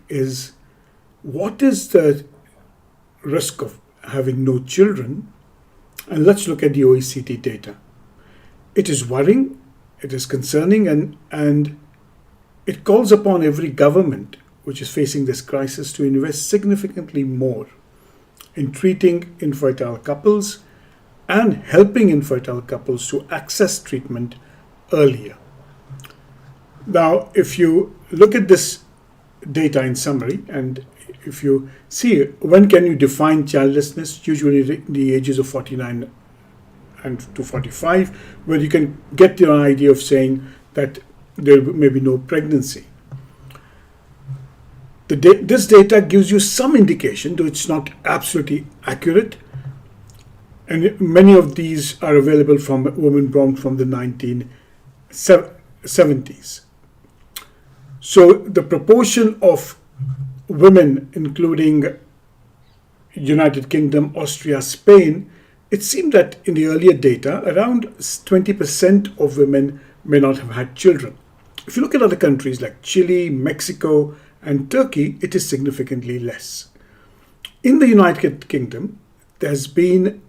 is, what is the risk of having no children? And let's look at the OECD data. It is worrying, it is concerning, and it calls upon every government which is facing this crisis to invest significantly more in treating infertile couples and helping infertile couples to access treatment earlier. Now, if you look at this data in summary, and if you see when can you define childlessness, usually the ages of 49 and to 45, where you can get your idea of saying that there may be no pregnancy. This data gives you some indication, though it's not absolutely accurate, and many of these are available from women born from the 1970s. So the proportion of women, including United Kingdom, Austria, Spain, it seemed that in the earlier data, around 20% of women may not have had children. If you look at other countries like Chile, Mexico, and Turkey, it is significantly less. In the United Kingdom, there's been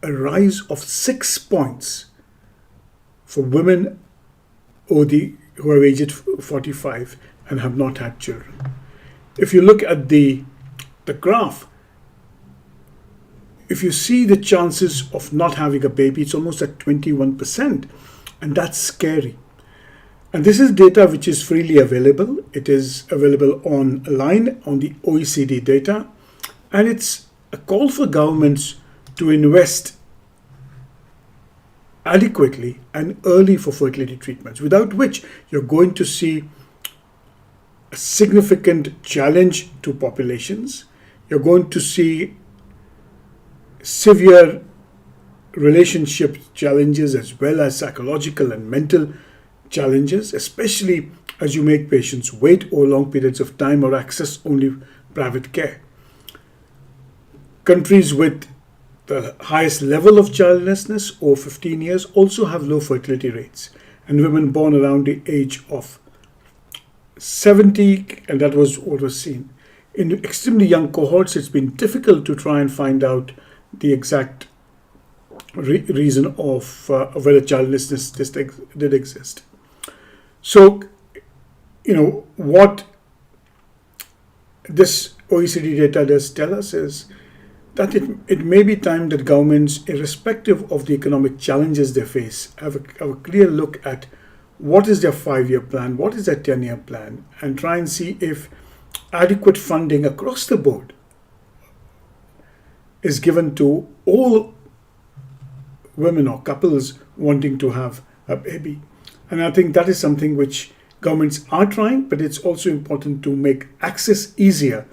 a rise of 6 points for women who are aged 45 and have not had children. If you look at the graph, if you see the chances of not having a baby, it's almost at 21%, and that's scary. And this is data which is freely available. It is available online on the OECD data, and it's a call for governments to invest adequately and early for fertility treatments, without which you're going to see a significant challenge to populations. You're going to see severe relationship challenges as well as psychological and mental challenges, especially as you make patients wait over long periods of time or access only private care. Countries with the highest level of childlessness, over 15 years, also have low fertility rates, and women born around the age of 70, and that was what was seen. In extremely young cohorts, it's been difficult to try and find out the exact reason of whether childlessness did exist. So, what this OECD data does tell us is that it may be time that governments, irrespective of the economic challenges they face, have a clear look at what is their 5-year plan, what is their 10-year plan, and try and see if adequate funding across the board is given to all women or couples wanting to have a baby. And I think that is something which governments are trying, but it's also important to make access easier